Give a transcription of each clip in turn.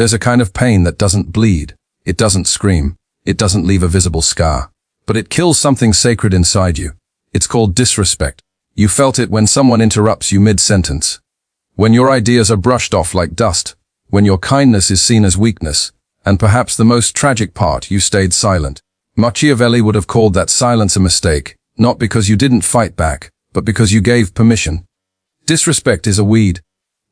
There's a kind of pain that doesn't bleed. It doesn't scream. It doesn't leave a visible scar. But it kills something sacred inside you. It's called disrespect. You felt it when someone interrupts you mid-sentence. When your ideas are brushed off like dust. When your kindness is seen as weakness. And perhaps the most tragic part, you stayed silent. Machiavelli would have called that silence a mistake, not because you didn't fight back, but because you gave permission. Disrespect is a weed.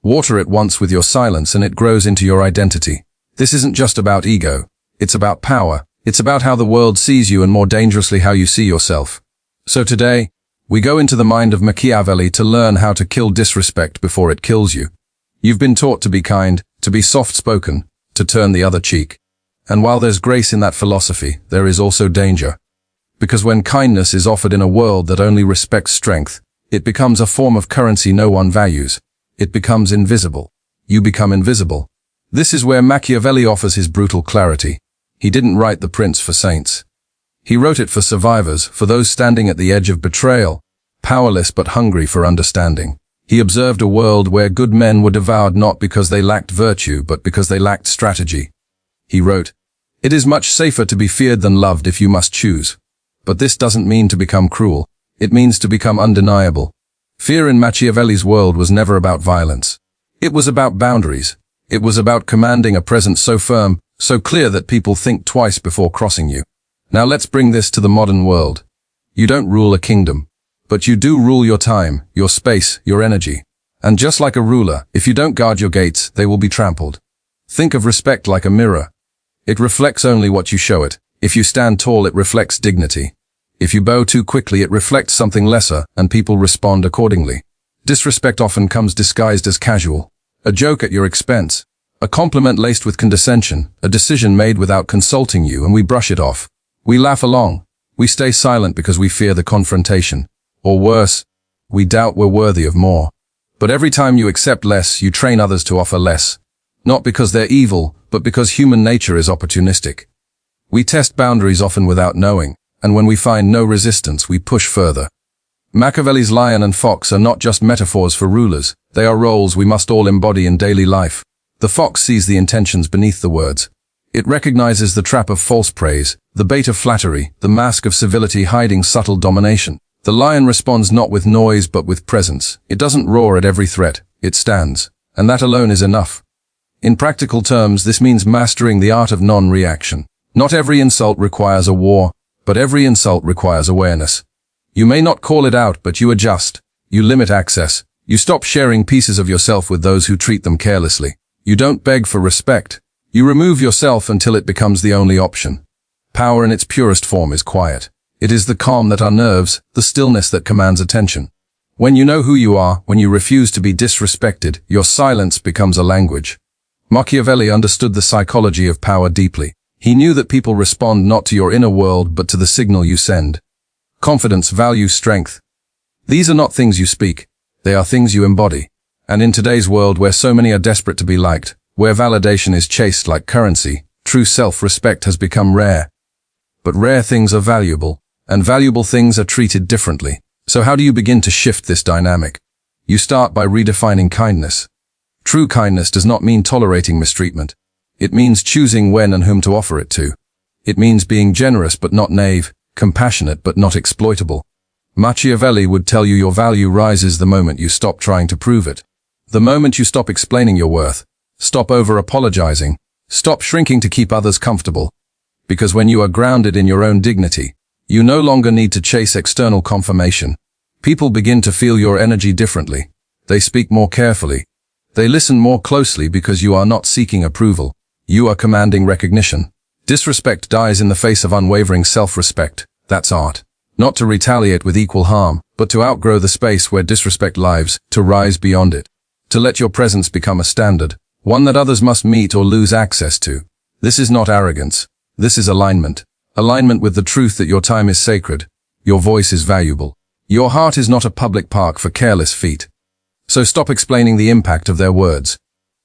Water it once with your silence and it grows into your identity. This isn't just about ego. It's about power. It's about how the world sees you and more dangerously how you see yourself. So today, we go into the mind of Machiavelli to learn how to kill disrespect before it kills you. You've been taught to be kind, to be soft-spoken, to turn the other cheek. And while there's grace in that philosophy, there is also danger. Because when kindness is offered in a world that only respects strength, it becomes a form of currency no one values. It becomes invisible. You become invisible. This is where Machiavelli offers his brutal clarity. He didn't write The Prince for saints. He wrote it for survivors, for those standing at the edge of betrayal, powerless but hungry for understanding. He observed a world where good men were devoured not because they lacked virtue, but because they lacked strategy. He wrote, "It is much safer to be feared than loved if you must choose. But this doesn't mean to become cruel. It means to become undeniable." Fear in Machiavelli's world was never about violence. It was about boundaries. It was about commanding a presence so firm, so clear that people think twice before crossing you. Now let's bring this to the modern world. You don't rule a kingdom, but you do rule your time, your space, your energy. And just like a ruler, if you don't guard your gates, they will be trampled. Think of respect like a mirror. It reflects only what you show it. If you stand tall, it reflects dignity. If you bow too quickly, it reflects something lesser, and people respond accordingly. Disrespect often comes disguised as casual. A joke at your expense. A compliment laced with condescension. A decision made without consulting you, and we brush it off. We laugh along. We stay silent because we fear the confrontation. Or worse, we doubt we're worthy of more. But every time you accept less, you train others to offer less. Not because they're evil, but because human nature is opportunistic. We test boundaries often without knowing, and when we find no resistance, we push further. Machiavelli's lion and fox are not just metaphors for rulers. They are roles we must all embody in daily life. The fox sees the intentions beneath the words. It recognizes the trap of false praise, the bait of flattery, the mask of civility hiding subtle domination. The lion responds not with noise but with presence. It doesn't roar at every threat. It stands. And that alone is enough. In practical terms, this means mastering the art of non-reaction. Not every insult requires a war, but every insult requires awareness. You may not call it out, but you adjust. You limit access. You stop sharing pieces of yourself with those who treat them carelessly. You don't beg for respect. You remove yourself until it becomes the only option. Power in its purest form is quiet. It is the calm that unnerves, the stillness that commands attention. When you know who you are, when you refuse to be disrespected, your silence becomes a language. Machiavelli understood the psychology of power deeply. He knew that people respond not to your inner world but to the signal you send. Confidence, value, strength. These are not things you speak. They are things you embody. And in today's world where so many are desperate to be liked, where validation is chased like currency, true self-respect has become rare. But rare things are valuable, and valuable things are treated differently. So how do you begin to shift this dynamic? You start by redefining kindness. True kindness does not mean tolerating mistreatment. It means choosing when and whom to offer it to. It means being generous but not naive, compassionate but not exploitable. Machiavelli would tell you your value rises the moment you stop trying to prove it. The moment you stop explaining your worth. Stop over-apologizing. Stop shrinking to keep others comfortable. Because when you are grounded in your own dignity, you no longer need to chase external confirmation. People begin to feel your energy differently. They speak more carefully. They listen more closely because you are not seeking approval. You are commanding recognition. Disrespect dies in the face of unwavering self-respect. That's art. Not to retaliate with equal harm, but to outgrow the space where disrespect lives, to rise beyond it. To let your presence become a standard, one that others must meet or lose access to. This is not arrogance. This is alignment. Alignment with the truth that your time is sacred. Your voice is valuable. Your heart is not a public park for careless feet. So stop explaining the impact of their words.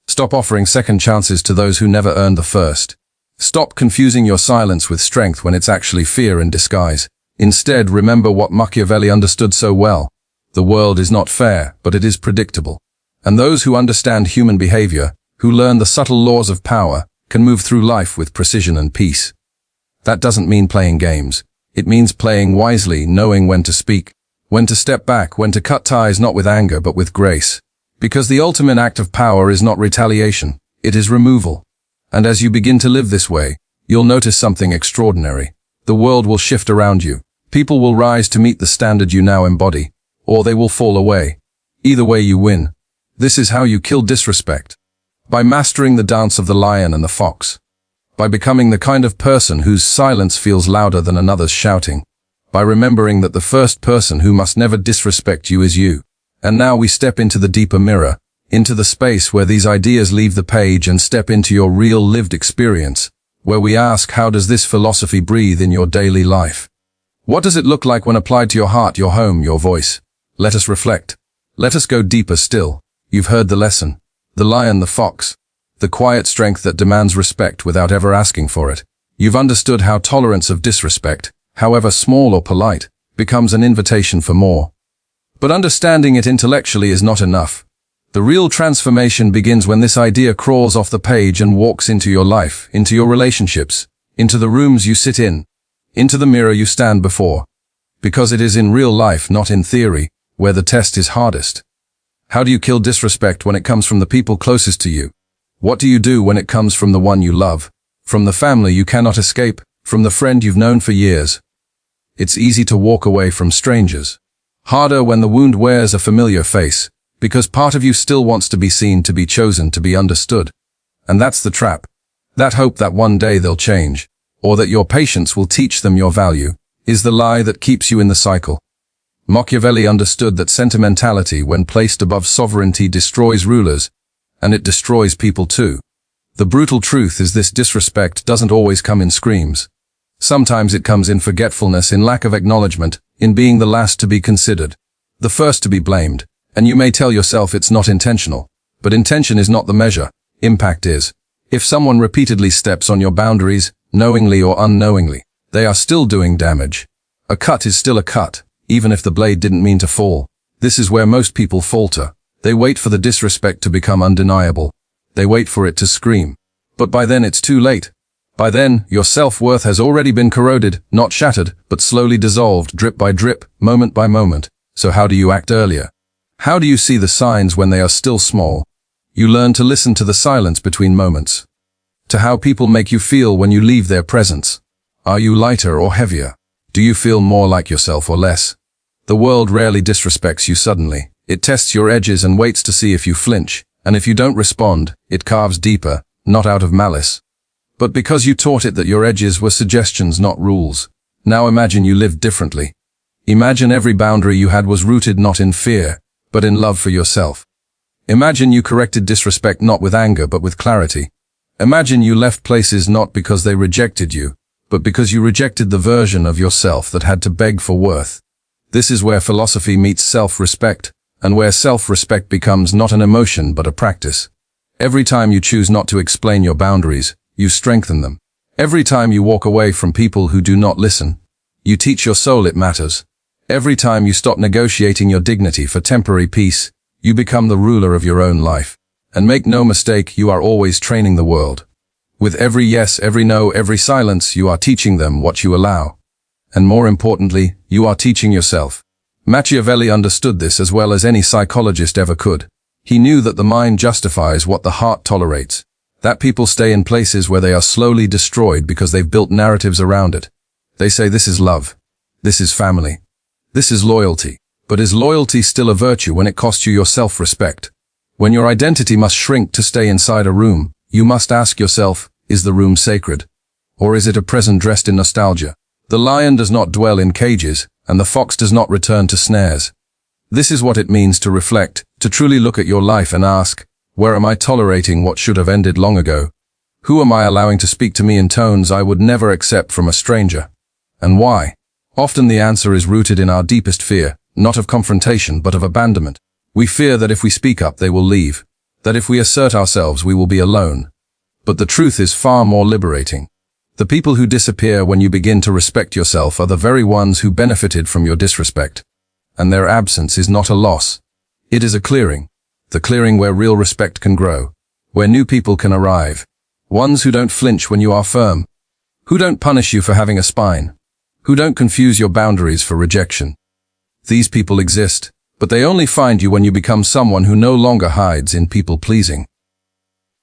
Stop offering second chances to those who never earned the first. Stop confusing your silence with strength when it's actually fear in disguise. Instead, remember what Machiavelli understood so well. The world is not fair, but it is predictable. And those who understand human behavior, who learn the subtle laws of power, can move through life with precision and peace. That doesn't mean playing games. It means playing wisely, knowing when to speak, when to step back, when to cut ties not with anger but with grace. Because the ultimate act of power is not retaliation, it is removal. And as you begin to live this way, you'll notice something extraordinary. The world will shift around you. People will rise to meet the standard you now embody, or they will fall away. Either way you win. This is how you kill disrespect. By mastering the dance of the lion and the fox. By becoming the kind of person whose silence feels louder than another's shouting. By remembering that the first person who must never disrespect you is you. And now we step into the deeper mirror, into the space where these ideas leave the page and step into your real lived experience, where we ask, how does this philosophy breathe in your daily life? What does it look like when applied to your heart, your home, your voice? Let us reflect. Let us go deeper still. You've heard the lesson. The lion, the fox. The quiet strength that demands respect without ever asking for it. You've understood how tolerance of disrespect, however small or polite, becomes an invitation for more. But understanding it intellectually is not enough. The real transformation begins when this idea crawls off the page and walks into your life, into your relationships, into the rooms you sit in, into the mirror you stand before. Because it is in real life, not in theory, where the test is hardest. How do you kill disrespect when it comes from the people closest to you? What do you do when it comes from the one you love, from the family you cannot escape, from the friend you've known for years? It's easy to walk away from strangers. Harder when the wound wears a familiar face, because part of you still wants to be seen, to be chosen, to be understood. And that's the trap. That hope that one day they'll change, or that your patience will teach them your value, is the lie that keeps you in the cycle. Machiavelli understood that sentimentality, when placed above sovereignty, destroys rulers, and it destroys people too. The brutal truth is this: disrespect doesn't always come in screams. Sometimes it comes in forgetfulness, in lack of acknowledgement, in being the last to be considered, the first to be blamed. And you may tell yourself it's not intentional, but intention is not the measure, impact is. If someone repeatedly steps on your boundaries, knowingly or unknowingly, they are still doing damage. A cut is still a cut, even if the blade didn't mean to fall. This is where most people falter. They wait for the disrespect to become undeniable. They wait for it to scream. But by then it's too late. By then, your self-worth has already been corroded, not shattered, but slowly dissolved, drip by drip, moment by moment. So how do you act earlier? How do you see the signs when they are still small? You learn to listen to the silence between moments. To how people make you feel when you leave their presence. Are you lighter or heavier? Do you feel more like yourself or less? The world rarely disrespects you suddenly. It tests your edges and waits to see if you flinch, and if you don't respond, it carves deeper, not out of malice, but because you taught it that your edges were suggestions, not rules. Now imagine you lived differently. Imagine every boundary you had was rooted not in fear, but in love for yourself. Imagine you corrected disrespect not with anger but with clarity. Imagine you left places not because they rejected you, but because you rejected the version of yourself that had to beg for worth. This is where philosophy meets self-respect, and where self-respect becomes not an emotion but a practice. Every time you choose not to explain your boundaries, you strengthen them. Every time you walk away from people who do not listen, you teach your soul it matters. Every time you stop negotiating your dignity for temporary peace, you become the ruler of your own life. And make no mistake, you are always training the world. With every yes, every no, every silence, you are teaching them what you allow. And more importantly, you are teaching yourself. Machiavelli understood this as well as any psychologist ever could. He knew that the mind justifies what the heart tolerates, that people stay in places where they are slowly destroyed because they've built narratives around it. They say this is love, this is family, this is loyalty. But is loyalty still a virtue when it costs you your self-respect? When your identity must shrink to stay inside a room, you must ask yourself, is the room sacred? Or is it a prison dressed in nostalgia? The lion does not dwell in cages, and the fox does not return to snares. This is what it means to reflect, to truly look at your life and ask, where am I tolerating what should have ended long ago? Who am I allowing to speak to me in tones I would never accept from a stranger? And why? Often the answer is rooted in our deepest fear, not of confrontation but of abandonment. We fear that if we speak up they will leave, that if we assert ourselves we will be alone. But the truth is far more liberating. The people who disappear when you begin to respect yourself are the very ones who benefited from your disrespect. And their absence is not a loss. It is a clearing. The clearing where real respect can grow. where new people can arrive. Ones who don't flinch when you are firm, who don't punish you for having a spine, who don't confuse your boundaries for rejection. These people exist, but they only find you when you become someone who no longer hides in people-pleasing.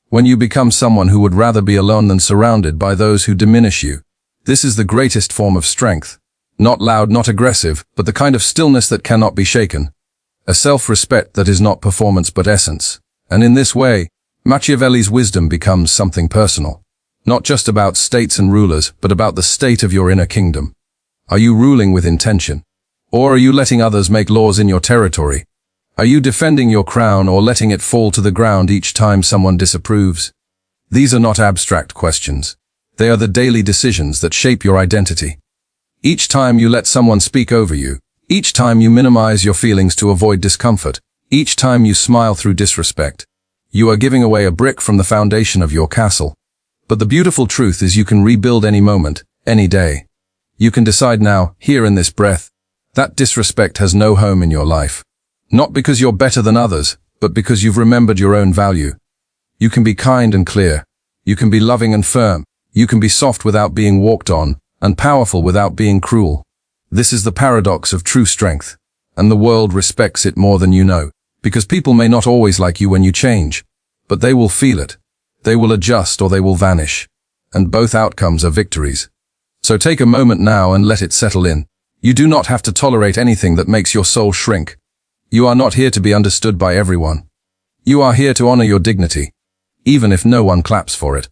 When you become someone who would rather be alone than surrounded by those who diminish you. This is the greatest form of strength. Not loud, not aggressive, but the kind of stillness that cannot be shaken. A self-respect that is not performance but essence. And in this way, Machiavelli's wisdom becomes something personal. Not just about states and rulers, but about the state of your inner kingdom. Are you ruling with intention? Or are you letting others make laws in your territory? Are you defending your crown or letting it fall to the ground each time someone disapproves? These are not abstract questions. They are the daily decisions that shape your identity. Each time you let someone speak over you, each time you minimize your feelings to avoid discomfort, each time you smile through disrespect, you are giving away a brick from the foundation of your castle. But the beautiful truth is you can rebuild any moment, any day. You can decide now, here in this breath, that disrespect has no home in your life. Not because you're better than others, but because you've remembered your own value. You can be kind and clear. You can be loving and firm. You can be soft without being walked on, and powerful without being cruel. This is the paradox of true strength, and the world respects it more than you know, because people may not always like you when you change, but they will feel it. They will adjust or they will vanish, and both outcomes are victories. So take a moment now and let it settle in. You do not have to tolerate anything that makes your soul shrink. You are not here to be understood by everyone. You are here to honor your dignity, even if no one claps for it.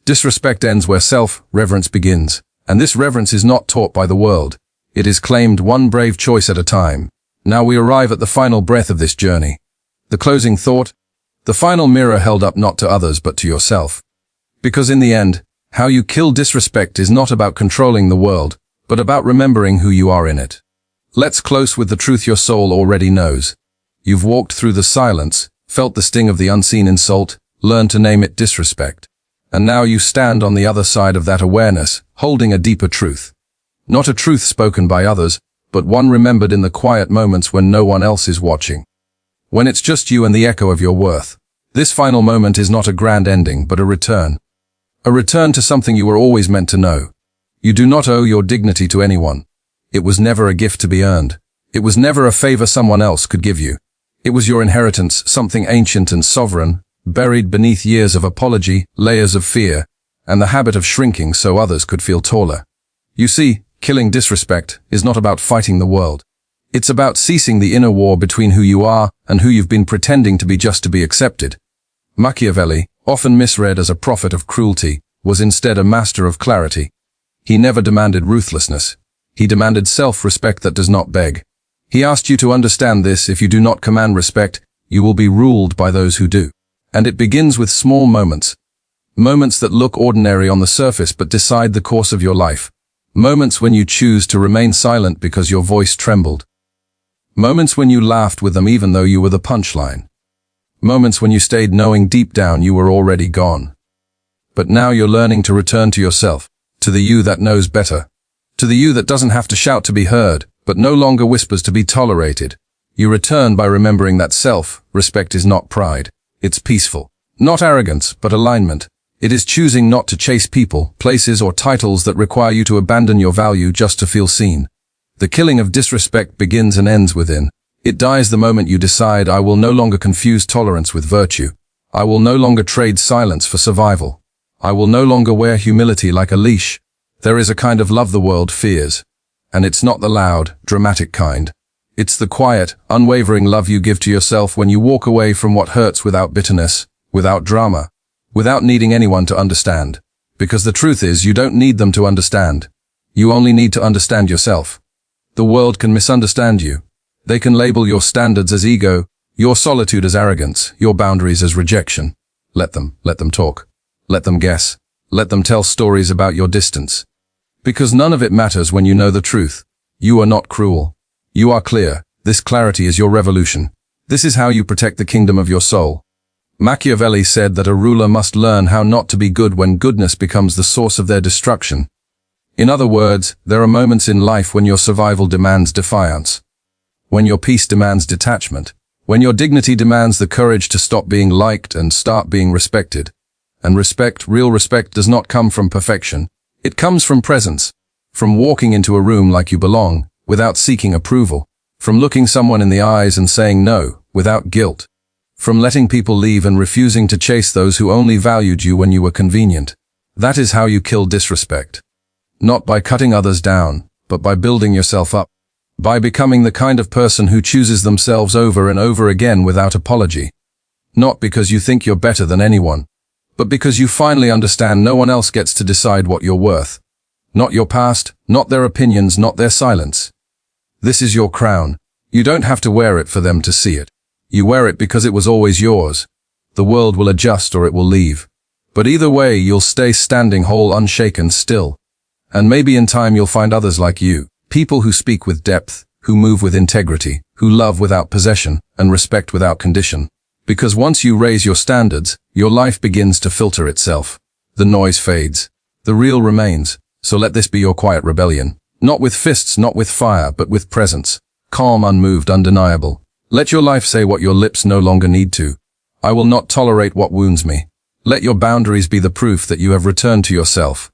Disrespect ends where self-reverence begins, and this reverence is not taught by the world. It is claimed one brave choice at a time. Now we arrive at the final breath of this journey. The closing thought, the final mirror held up not to others but to yourself. Because in the end, how you kill disrespect is not about controlling the world, but about remembering who you are in it. Let's close with the truth your soul already knows. You've walked through the silence, felt the sting of the unseen insult, learned to name it disrespect. And now you stand on the other side of that awareness, holding a deeper truth. Not a truth spoken by others, but one remembered in the quiet moments when no one else is watching. When it's just you and the echo of your worth. This final moment is not a grand ending, but a return. A return to something you were always meant to know. You do not owe your dignity to anyone. It was never a gift to be earned. It was never a favor someone else could give you. It was your inheritance, something ancient and sovereign, buried beneath years of apology, layers of fear, and the habit of shrinking so others could feel taller. You see, killing disrespect is not about fighting the world. It's about ceasing the inner war between who you are and who you've been pretending to be just to be accepted. Machiavelli, often misread as a prophet of cruelty, was instead a master of clarity. He never demanded ruthlessness. He demanded self-respect that does not beg. He asked you to understand this: if you do not command respect, you will be ruled by those who do. And it begins with small moments. Moments that look ordinary on the surface but decide the course of your life. Moments when you choose to remain silent because your voice trembled. Moments when you laughed with them even though you were the punchline. Moments when you stayed knowing deep down you were already gone. But now you're learning to return to yourself, to the you that knows better. To the you that doesn't have to shout to be heard, but no longer whispers to be tolerated. You return by remembering that self-respect is not pride. It's peaceful. Not arrogance, but alignment. It is choosing not to chase people, places, or titles that require you to abandon your value just to feel seen. The killing of disrespect begins and ends within. It dies the moment you decide, I will no longer confuse tolerance with virtue. I will no longer trade silence for survival. I will no longer wear humility like a leash. There is a kind of love the world fears. And it's not the loud, dramatic kind. It's the quiet, unwavering love you give to yourself when you walk away from what hurts without bitterness, without drama, without needing anyone to understand. Because the truth is, you don't need them to understand. You only need to understand yourself. The world can misunderstand you. They can label your standards as ego, your solitude as arrogance, your boundaries as rejection. Let them talk. Let them guess. Let them tell stories about your distance. Because none of it matters when you know the truth. You are not cruel. You are clear. This clarity is your revolution. This is how you protect the kingdom of your soul. Machiavelli said that a ruler must learn how not to be good when goodness becomes the source of their destruction. In other words, there are moments in life when your survival demands defiance. When your peace demands detachment. When your dignity demands the courage to stop being liked and start being respected. And respect, real respect, does not come from perfection. It comes from presence. From walking into a room like you belong, without seeking approval. From looking someone in the eyes and saying no, without guilt. From letting people leave and refusing to chase those who only valued you when you were convenient. That is how you kill disrespect. Not by cutting others down, but by building yourself up. By becoming the kind of person who chooses themselves over and over again without apology. Not because you think you're better than anyone, but because you finally understand no one else gets to decide what you're worth. Not your past, not their opinions, not their silence. This is your crown. You don't have to wear it for them to see it. You wear it because it was always yours. The world will adjust or it will leave. But either way, you'll stay standing whole, unshaken, still. And maybe in time you'll find others like you. People who speak with depth, who move with integrity, who love without possession, and respect without condition. Because once you raise your standards, your life begins to filter itself. The noise fades. The real remains. So let this be your quiet rebellion. Not with fists, not with fire, but with presence. Calm, unmoved, undeniable. Let your life say what your lips no longer need to. I will not tolerate what wounds me. Let your boundaries be the proof that you have returned to yourself.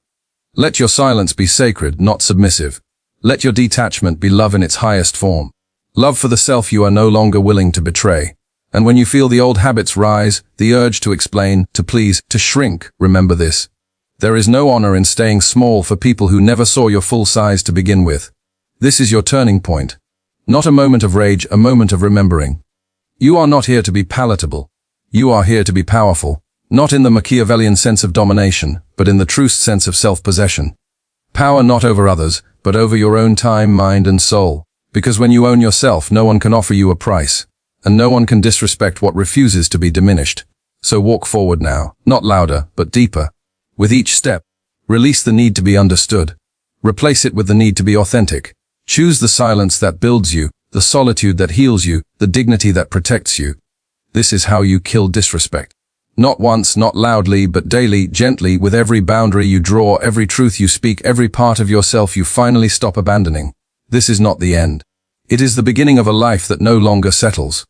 Let your silence be sacred, not submissive. Let your detachment be love in its highest form. Love for the self you are no longer willing to betray. And when you feel the old habits rise, the urge to explain, to please, to shrink, remember this. There is no honor in staying small for people who never saw your full size to begin with. This is your turning point. Not a moment of rage, a moment of remembering. You are not here to be palatable. You are here to be powerful. Not in the Machiavellian sense of domination, but in the true sense of self-possession. Power not over others, but over your own time, mind, and soul. Because when you own yourself, no one can offer you a price. And no one can disrespect what refuses to be diminished. So walk forward now, not louder, but deeper. With each step, release the need to be understood. Replace it with the need to be authentic. Choose the silence that builds you, the solitude that heals you, the dignity that protects you. This is how you kill disrespect. Not once, not loudly, but daily, gently, with every boundary you draw, every truth you speak, every part of yourself you finally stop abandoning. This is not the end. It is the beginning of a life that no longer settles.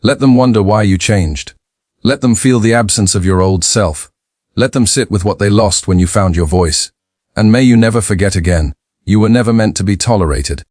Let them wonder why you changed. Let them feel the absence of your old self. Let them sit with what they lost when you found your voice. And may you never forget again, you were never meant to be tolerated.